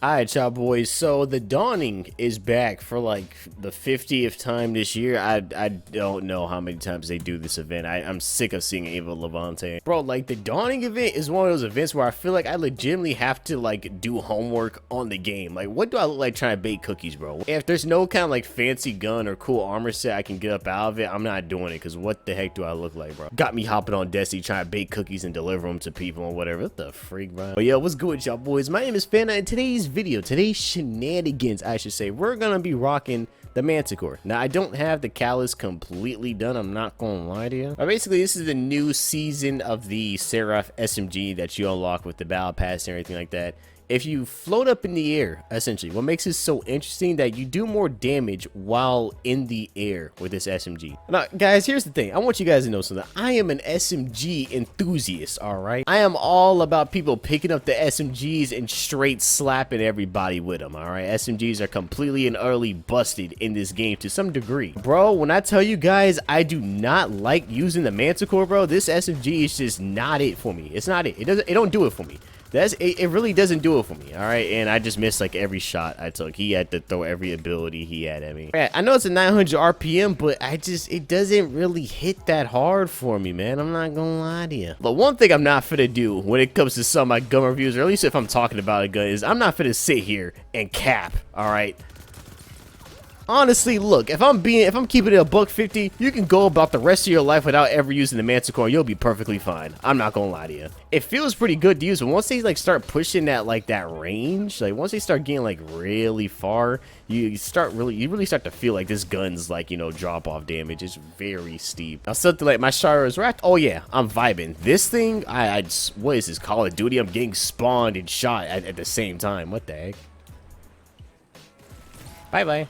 Alright, y'all boys, so the Dawning is back for like the 50th time this year. I don't know how many times they do this event. I'm sick of seeing Ava Levante. Bro, like the Dawning event is one of those events where I feel like I legitimately have to like do homework on the game. Like, what do I look like trying to bake cookies, bro? If there's no kind of like fancy gun or cool armor set I can get up out of it, I'm not doing it, because what the heck do I look like, bro? Got me hopping on Destiny trying to bake cookies and deliver them to people or whatever. What the freak, bro? But yo, what's good with y'all boys? My name is Fana, and today's shenanigans, I should say, we're gonna be rocking the Manticore. Now, I don't have the callus completely done, I'm not gonna lie to you. But basically, this is the new season of the Seraph SMG that you unlock with the battle pass and everything like that. If you float up in the air, essentially, what makes it so interesting that you do more damage while in the air with this SMG. Now, guys, here's the thing. I want you guys to know something. I am an SMG enthusiast, all right? I am all about people picking up the SMGs and straight slapping everybody with them, all right? SMGs are completely and utterly busted in this game to some degree. Bro, when I tell you guys I do not like using the Manticore, bro, this SMG is just not it for me. It's not it. It don't do it for me. It really doesn't do it for me, all right? And I just missed like every shot I took. He had to throw every ability he had at me. I know it's a 900 RPM, but it doesn't really hit that hard for me, man. I'm not gonna lie to you. But one thing I'm not finna do when it comes to some of my gun reviews, or at least if I'm talking about a gun, is I'm not finna sit here and cap, all right? Honestly, look, if I'm keeping it a $150, you can go about the rest of your life without ever using the Manticore, and you'll be perfectly fine. I'm not gonna lie to you. It feels pretty good to use, but once they like start pushing that range, like once they start getting like really far, you really start to feel like this gun's like, you know, drop off damage. It's very steep. Now something like my Shire is wrapped. Oh yeah, I'm vibing. This thing, what is this, Call of Duty? I'm getting spawned and shot at the same time. What the heck? Bye bye.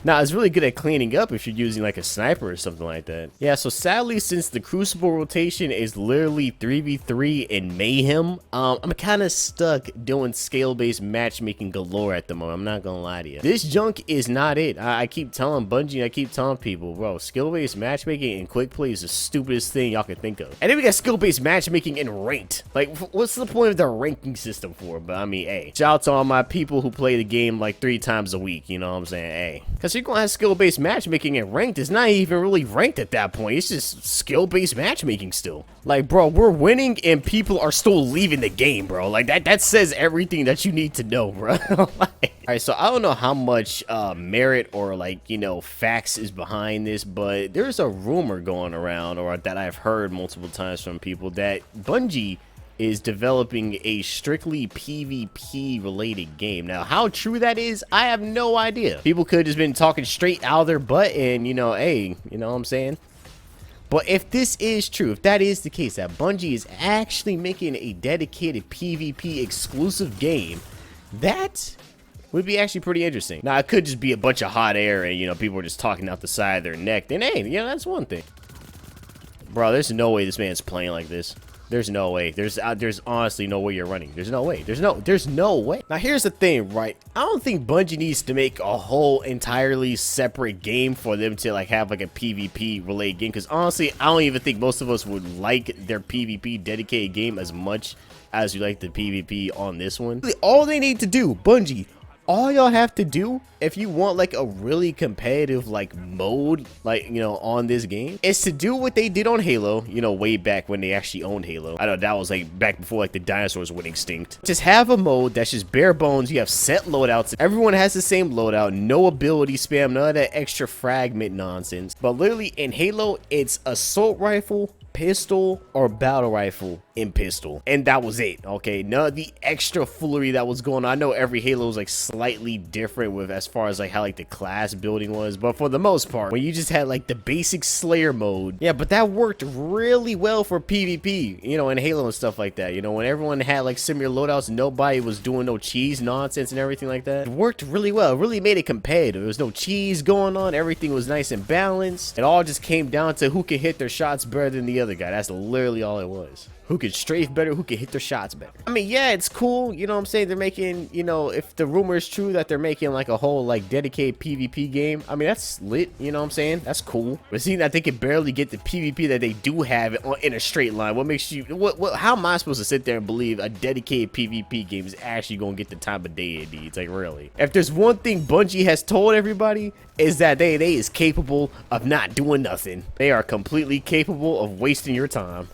Now, it's really good at cleaning up if you're using like a sniper or something like that. Yeah, so sadly, since the Crucible rotation is literally 3v3 in Mayhem, I'm kind of stuck doing skill-based matchmaking galore at the moment. I'm not gonna lie to you. This junk is not it. I keep telling Bungie, I keep telling people, bro, skill-based matchmaking and quick play is the stupidest thing y'all can think of. And then we got skill-based matchmaking and ranked. Like, what's the point of the ranking system for? But I mean, hey, shout out to all my people who play the game like 3 times a week, you know what I'm saying? Hey, because you're gonna have skill-based matchmaking and ranked is not even really ranked at that point. It's just skill-based matchmaking still. Like, bro, we're winning and people are still leaving the game, bro. Like, that says everything that you need to know, bro. Like, alright, so I don't know how much merit or like, you know, facts is behind this, but there's a rumor going around, or that I've heard multiple times from people, that Bungie is developing a strictly PvP related game. Now, how true that is, I have no idea. People could have just been talking straight out of their butt and, you know, hey, you know what I'm saying? But if this is true, if that is the case, that Bungie is actually making a dedicated PvP exclusive game, that would be actually pretty interesting. Now, it could just be a bunch of hot air and, you know, people are just talking out the side of their neck. Then, hey, you know, that's one thing. Bro, there's no way this man's playing like this. There's no way. There's honestly no way you're running. There's no way. There's no way. Now, here's the thing, right? I don't think Bungie needs to make a whole entirely separate game for them to like have like a PvP related game, because honestly, I don't even think most of us would like their PvP dedicated game as much as you like the PvP on this one. All they need to do, Bungie, all y'all have to do, if you want like a really competitive like mode, like, you know, on this game, is to do what they did on Halo, you know, way back when they actually owned Halo. I know that was like back before like the dinosaurs went extinct. Just have a mode that's just bare bones. You have set loadouts. Everyone has the same loadout, no ability spam, none of that extra fragment nonsense. But literally in Halo, it's assault rifle, pistol, or battle rifle in pistol, and that was it. Okay, none of the extra foolery that was going on. I know every Halo was like slightly different with as far as like how like the class building was, but for the most part, when you just had like the basic Slayer mode, yeah, but that worked really well for PvP, you know, in Halo and stuff like that. You know, when everyone had like similar loadouts, nobody was doing no cheese nonsense and everything like that. It worked really well. It really made it competitive. There was no cheese going on. Everything was nice and balanced. It all just came down to who could hit their shots better than the other guy. That's literally all it was. who can strafe better, who can hit their shots better. I mean, yeah, it's cool. You know what I'm saying? They're making, you know, if the rumor is true that they're making like a whole like dedicated PvP game, I mean, that's lit. You know what I'm saying? That's cool. But seeing that they can barely get the PvP that they do have in a straight line, what makes you, how am I supposed to sit there and believe a dedicated PvP game is actually going to get the time of day it needs? Like, really? If there's one thing Bungie has told everybody, is that they is capable of not doing nothing. They are completely capable of wasting your time.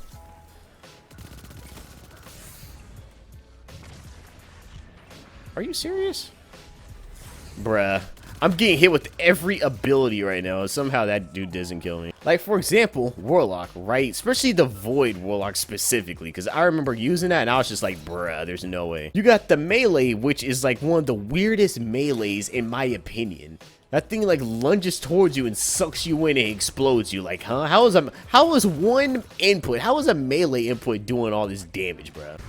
Are you serious? Bruh. I'm getting hit with every ability right now. Somehow that dude doesn't kill me. Like, for example, Warlock, right? Especially the Void Warlock specifically. Because I remember using that and I was just like, bruh, there's no way. You got the melee, which is like one of the weirdest melees in my opinion. That thing like lunges towards you and sucks you in and explodes you. Like, huh? How is one input, how is a melee input doing all this damage, bruh?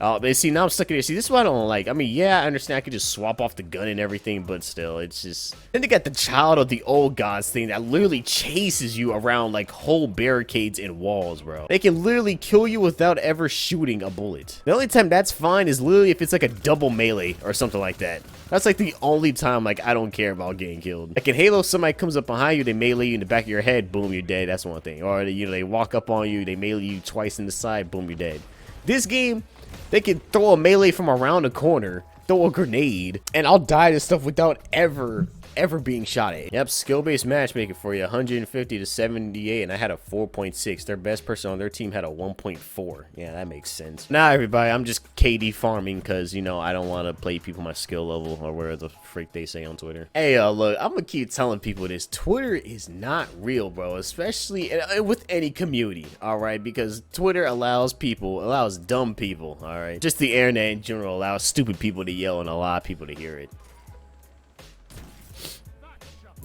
Oh, but see, now I'm stuck in here. See, this is what I don't like. I mean, yeah, I understand I could just swap off the gun and everything, but still, it's just... Then they got the child of the old gods thing that literally chases you around, like, whole barricades and walls, bro. They can literally kill you without ever shooting a bullet. The only time that's fine is literally if it's, like, a double melee or something like that. That's, like, the only time, like, I don't care about getting killed. Like, in Halo, somebody comes up behind you, they melee you in the back of your head, boom, you're dead. That's one thing. Or, you know, they walk up on you, they melee you twice in the side, boom, you're dead. This game... They can throw a melee from around the corner, throw a grenade, and I'll die to stuff without ever being shot at. Yep, skill-based matchmaking for you, 150 to 78, and I had a 4.6. Their best person on their team had a 1.4. Yeah, that makes sense. Now, everybody, I'm just KD farming because, you know, I don't want to play people my skill level or whatever the freak they say on Twitter. Hey, look, I'm going to keep telling people this. Twitter is not real, bro, especially with any community, all right? Because Twitter allows dumb people, all right? Just the internet in general allows stupid people to yell and a lot of people to hear it.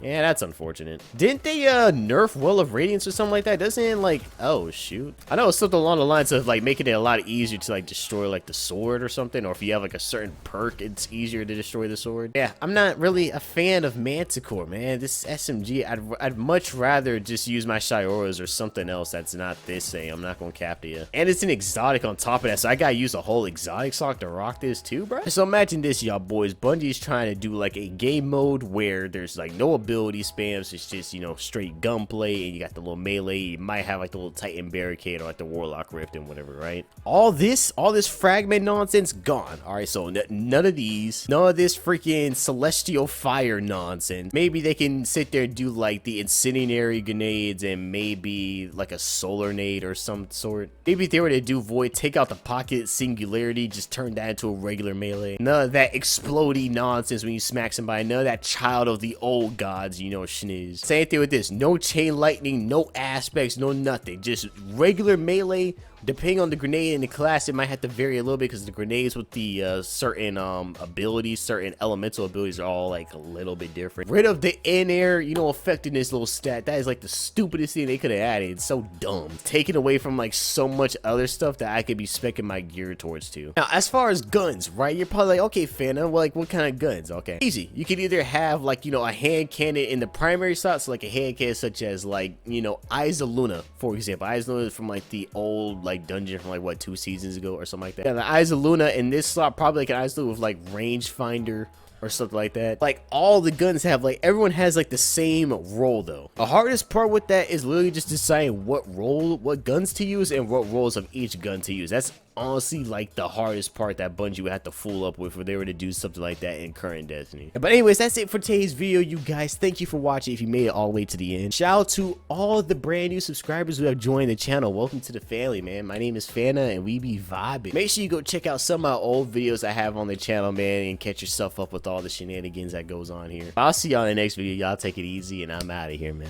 Yeah, that's unfortunate. Didn't they nerf Well of Radiance or something like that? Doesn't it, like, oh shoot, I know it's something along the lines of like making it a lot easier to like destroy like the sword or something, or if you have like a certain perk it's easier to destroy the sword. Yeah, I'm not really a fan of Manticore, man. This SMG, I'd much rather just use my Shioras or something else that's not this thing. I'm not gonna cap to you. And it's an exotic on top of that, so I gotta use a whole exotic sock to rock this too, bro. So imagine this, y'all boys. Bungie's trying to do like a game mode where there's like no ability spams, it's just, you know, straight gunplay, and you got the little melee, you might have like the little Titan barricade or like the Warlock Rift and whatever, right? All this fragment nonsense gone. All right, so none of this freaking celestial fire nonsense. Maybe they can sit there and do like the incendiary grenades and maybe like a solar nade or some sort. Maybe if they were to do void, take out the pocket singularity, just turn that into a regular melee. None of that explodey nonsense when you smack somebody. None of that child of the old gods, you know, schniz. Same thing with this. No chain lightning, no aspects, no nothing. Just regular melee. Depending on the grenade and the class, it might have to vary a little bit because the grenades with the certain abilities, certain elemental abilities are all like a little bit different. Rid of the in-air, you know, effectiveness little stat. That is like the stupidest thing they could have added. It's so dumb. Taken away from like so much other stuff that I could be speccing my gear towards too. Now, as far as guns, right? You're probably like, okay, Fana, well, like what kind of guns? Okay, easy. You can either have like, you know, a hand cannon in the primary slot, so like a hand cannon such as like, you know, Eyes of Luna, for example. Eyes of Luna is from like the old like dungeon from like what 2 seasons ago or something like that. Yeah, the Eyes of Luna in this slot, probably like an Eyes of Luna with like rangefinder or something like that. Like all the guns have like, everyone has like the same role though. The hardest part with that is literally just deciding what guns to use and what roles of each gun to use. That's honestly like the hardest part that Bungie would have to fool up with if they were to do something like that in current Destiny. But anyways, that's it for today's video, you guys. Thank you for watching if you made it all the way to the end. Shout out to all the brand new subscribers who have joined the channel. Welcome to the family, man. My name is Fana and we be vibing. Make sure you go check out some of my old videos I have on the channel, man, and catch yourself up with all the shenanigans that goes on here. I'll see y'all in the next video. Y'all take it easy and I'm out of here, man.